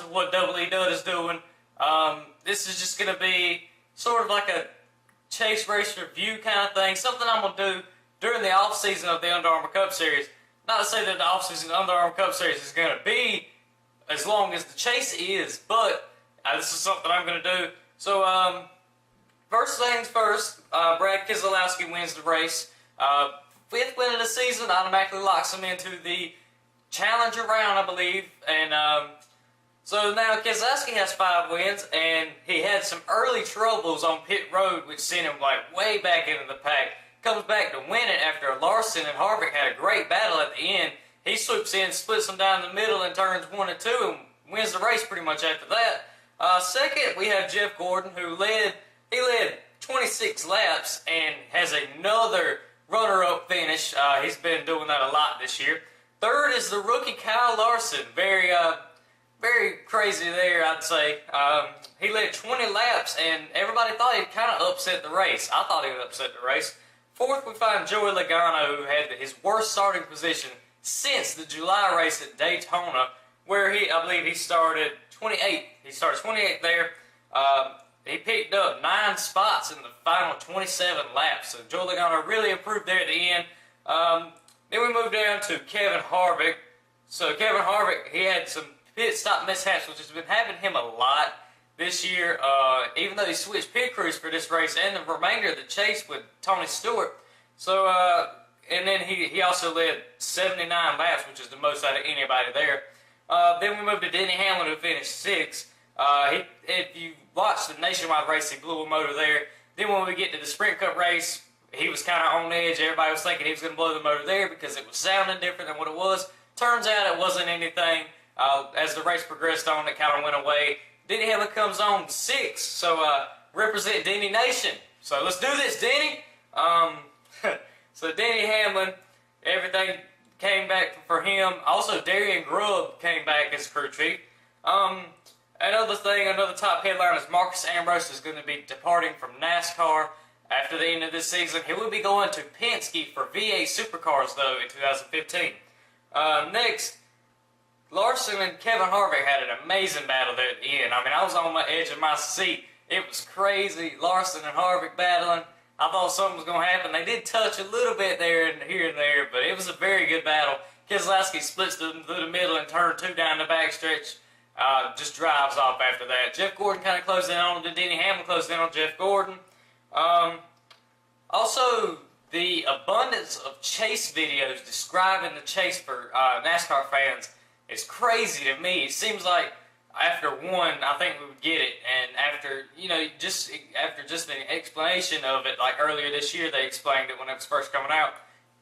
lines of what DoubleEdud is doing. This is just going to be sort of like a chase race review kind of thing. Something I'm going to do during the off-season of the Under Armour Cup Series. Not to say that the off-season Under Armour Cup Series is going to be as long as the chase is, but this is something I'm going to do. So, first things first, Brad Keselowski wins the race. 5th win of the season automatically locks him into the Challenger round, I believe. And so now Keselowski has 5 wins, and he had some early troubles on pit road, which sent him like way back into the pack. Comes back to win it after Larson and Harvick had a great battle at the end. He swoops in, splits them down the middle in turns 1 and 2, and wins the race pretty much after that. Second, we have Jeff Gordon, who led 26 laps and has another runner-up finish. He's been doing that a lot this year. Third is the rookie Kyle Larson. Very crazy there, I'd say. He led 20 laps, and everybody thought he'd kind of upset the race. I thought he would upset the race. Fourth, we find Joey Logano, who had his worst starting position since the July race at Daytona, where I believe he started 28th. He started 28th there. He picked up 9 spots in the final 27 laps. So Joey Logano really improved there at the end. Then we moved down to Kevin Harvick. So Kevin Harvick, he had some pit stop mishaps, which has been happening to him a lot this year. Even though he switched pit crews for this race and the remainder of the chase with Tony Stewart. So, and then he also led 79 laps, which is the most out of anybody there. Then we moved to Denny Hamlin, who finished 6th. If you watched the nationwide race, he blew a motor there. Then when we get to the Sprint Cup race, he was kind of on edge. Everybody was thinking he was going to blow the motor there because it was sounding different than what it was. Turns out it wasn't anything. As the race progressed on, it kind of went away. Denny Hamlin comes on 6th, so represent Denny Nation. So let's do this, Denny. So Denny Hamlin, everything came back for him. Also, Darian Grubb came back as crew chief. Another top headline is Marcus Ambrose is going to be departing from NASCAR after the end of this season. He will be going to Penske for V8 Supercars, though, in 2015. Next, Larson and Kevin Harvick had an amazing battle there at the end. I mean, I was on the edge of my seat. It was crazy. Larson and Harvick battling. I thought something was going to happen. They did touch a little bit there and here and there, but it was a very good battle. Keselowski splits them through the middle and turn 2 down the backstretch. Just drives off after that. Jeff Gordon kind of closed in on him. Denny Hamlin closed in on Jeff Gordon. Also, the abundance of chase videos describing the chase for NASCAR fans is crazy to me. It seems like after one, I think we would get it, and after just the explanation of it, like earlier this year, they explained it when it was first coming out,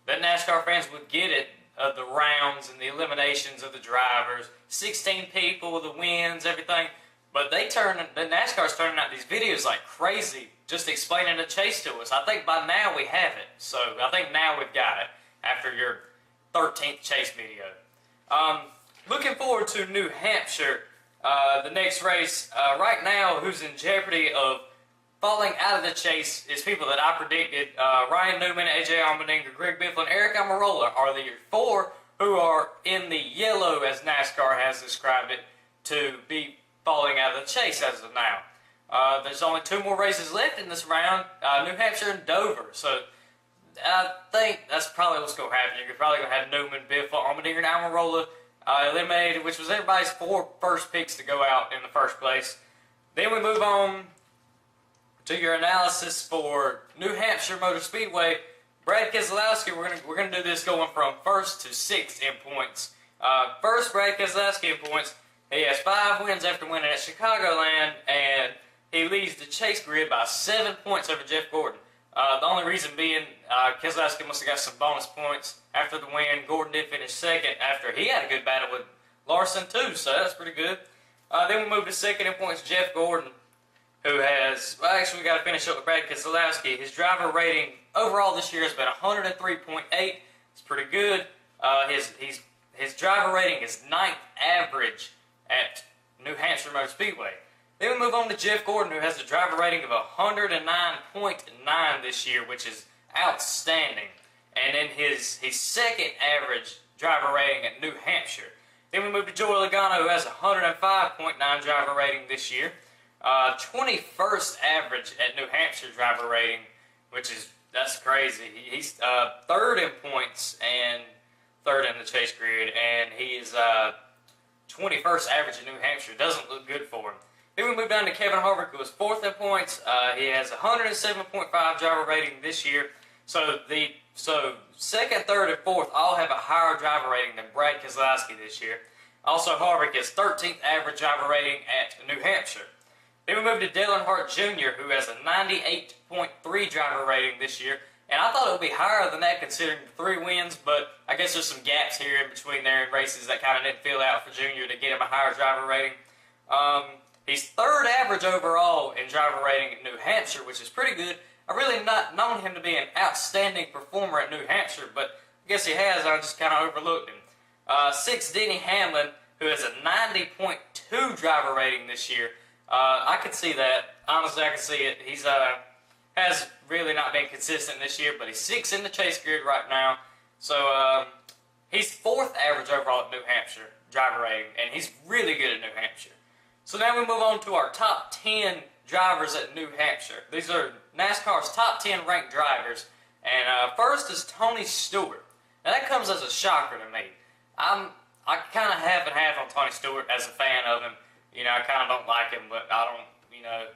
that NASCAR fans would get it, of the rounds and the eliminations of the drivers, 16 people, the wins, everything. But the NASCAR's turning out these videos like crazy, just explaining the chase to us. I think by now we have it. So I think now we've got it after your 13th chase video. Looking forward to New Hampshire, the next race. Right now, who's in jeopardy of falling out of the chase is people that I predicted. Ryan Newman, AJ Allmendinger, Greg Biffle, and Eric Almirola are the 4 who are in the yellow, as NASCAR has described it, to be falling out of the chase as of now. There's only 2 more races left in this round, New Hampshire and Dover. So I think that's probably what's going to happen. You're probably going to have Newman, Biffle, Allmendinger, and Almirola eliminated, which was everybody's 4 first picks to go out in the first place. Then we move on to your analysis for New Hampshire Motor Speedway. Brad Keselowski, we're gonna do this going from 1st to 6th in points. First, Brad Keselowski in points. He has 5 wins after winning at Chicagoland, and he leads the chase grid by 7 points over Jeff Gordon. The only reason being Keselowski must have got some bonus points after the win. Gordon did finish 2nd after he had a good battle with Larson too, so that's pretty good. Then we move to 2nd in points, Jeff Gordon, who has, well, actually we got to finish up with Brad Keselowski. His driver rating overall this year has been 103.8. It's pretty good. His driver rating is 9th average at New Hampshire Motor Speedway. Then we move on to Jeff Gordon, who has a driver rating of 109.9 this year, which is outstanding. And then his 2nd average driver rating at New Hampshire Then we move to Joey Logano, who has a 105.9 driver rating this year. 21st average at New Hampshire driver rating, that's crazy. He's third in points and third in the chase grid, and he is 21st average at New Hampshire. Doesn't look good for him. Then we move down to Kevin Harvick, who is fourth in points. He has a 107.5 driver rating this year. So second, third, and fourth all have a higher driver rating than Brad Keselowski this year. Also, Harvick is 13th average driver rating at New Hampshire. Then we move to Dale Earnhardt Jr., who has a 98.3 driver rating this year. And I thought it would be higher than that considering the 3 wins, but I guess there's some gaps here in between there in races that kind of didn't fill out for Jr. to get him a higher driver rating. He's third average overall in driver rating at New Hampshire, which is pretty good. I've really not known him to be an outstanding performer at New Hampshire, but I guess he has. I just kind of overlooked him. Sixth, Denny Hamlin, who has a 90.2 driver rating this year. I could see that. Honestly, I can see it. He's has really not been consistent this year, but he's 6th in the chase grid right now. So he's 4th average overall at New Hampshire driver rating, and he's really good at New Hampshire. So now we move on to our top 10 drivers at New Hampshire. These are NASCAR's top 10 ranked drivers, and first is Tony Stewart. Now that comes as a shocker to me. I kind of half and half on Tony Stewart as a fan of him. You know, I kind of don't like him, but I don't, you know,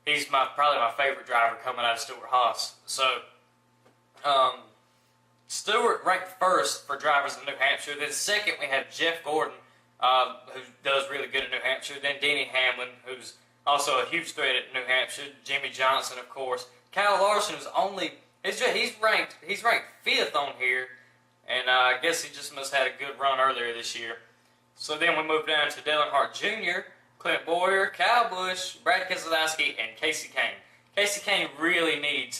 he's probably my favorite driver coming out of Stewart-Haas. So, Stewart ranked first for drivers in New Hampshire. Then second, we have Jeff Gordon, who does really good at New Hampshire. Then Denny Hamlin, who's also a huge threat at New Hampshire. Jimmy Johnson, of course. Kyle Larson, he's ranked 5th on here, and I guess he just must have had a good run earlier this year. So then we move down to Dale Earnhardt Jr., Clint Boyer, Kyle Busch, Brad Keselowski, and Kasey Kahne. Kasey Kahne really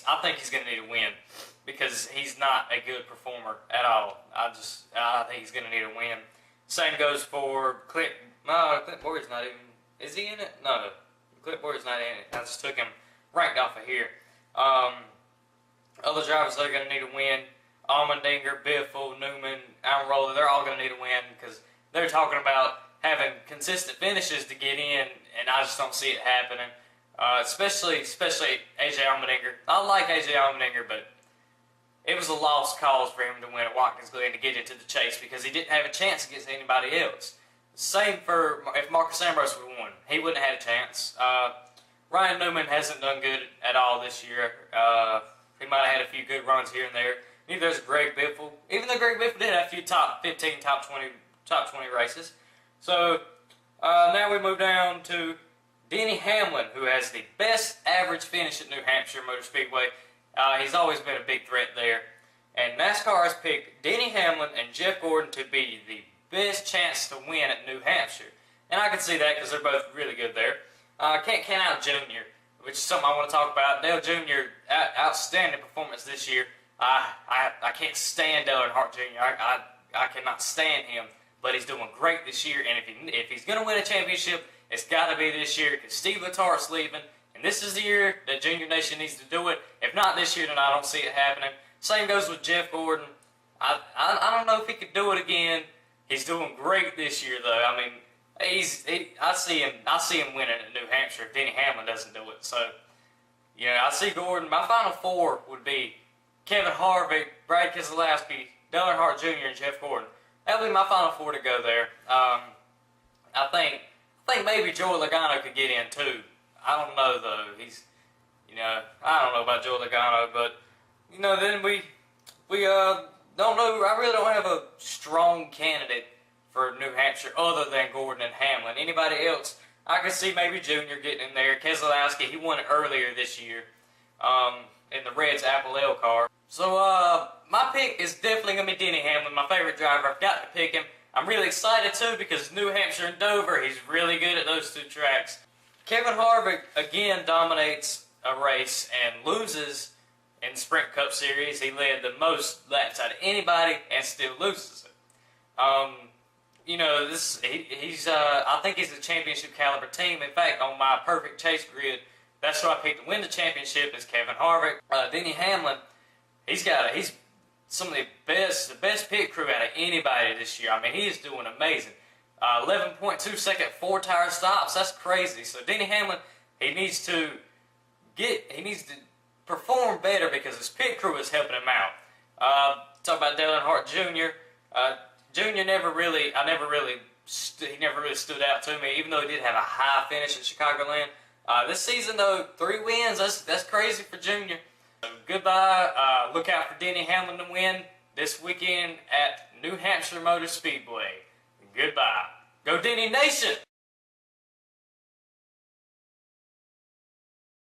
I think he's going to need a win because he's not a good performer at all. I think he's going to need a win. Same goes for Clint Boyer's not even, is he in it? No, Clint Boyer's not in it. I just took him ranked off of here. Other drivers that are going to need a win, Allmendinger, Biffle, Newman, Almirola, they're all going to need a win because they're talking about having consistent finishes to get in, and I just don't see it happening. Especially AJ Allmendinger. I like AJ Allmendinger, but it was a lost cause for him to win at Watkins Glen to get into the chase because he didn't have a chance against anybody else. Same for if Marcus Ambrose would have won. He wouldn't have had a chance. Ryan Newman hasn't done good at all this year. He might have had a few good runs here and there. Neither has Greg Biffle. Even though Greg Biffle did have a few top 15, top 20 races. So, now we move down to Denny Hamlin, who has the best average finish at New Hampshire Motor Speedway. He's always been a big threat there. And NASCAR has picked Denny Hamlin and Jeff Gordon to be the best chance to win at New Hampshire. And I can see that because they're both really good there. Can't count out Junior, which is something I want to talk about. Dale Jr., outstanding performance this year. I can't stand Dale Earnhardt Jr. I cannot stand him. But he's doing great this year, and if he's going to win a championship, it's got to be this year because Steve Letar's leaving, and this is the year that Junior Nation needs to do it. If not this year, then I don't see it happening. Same goes with Jeff Gordon. I don't know if he could do it again. He's doing great this year, though. I mean, I see him winning at New Hampshire if Denny Hamlin doesn't do it. So, yeah, I see Gordon. My final 4 would be Kevin Harvick, Brad Keselowski, Dale Earnhardt Jr., and Jeff Gordon. That would be my final 4 to go there. I think maybe Joey Logano could get in too. I don't know though. I don't know about Joey Logano, but then we don't know. I really don't have a strong candidate for New Hampshire other than Gordon and Hamlin. Anybody else? I could see maybe Junior getting in there. Keselowski, he won it earlier this year in the Reds Apple L car. So, my pick is definitely going to be Denny Hamlin, my favorite driver. I've got to pick him. I'm really excited, too, because New Hampshire and Dover, he's really good at those 2 tracks. Kevin Harvick, again, dominates a race and loses in the Sprint Cup Series. He led the most laps out of anybody and still loses it. I think he's a championship caliber team. In fact, on my perfect chase grid, that's who I picked to win the championship is Kevin Harvick. Denny Hamlin, he's some of the best pit crew out of anybody this year. I mean, he is doing amazing. 11.2 second 4-tire stops. That's crazy. So Denny Hamlin, he needs to perform better because his pit crew is helping him out. Talk about Dale Earnhardt Jr. Jr. never really stood out to me, even though he did have a high finish at Chicagoland. This season, though, 3 wins. That's crazy for Jr. So goodbye. Look out for Denny Hamlin to win this weekend at New Hampshire Motor Speedway. Goodbye. Go Denny Nation!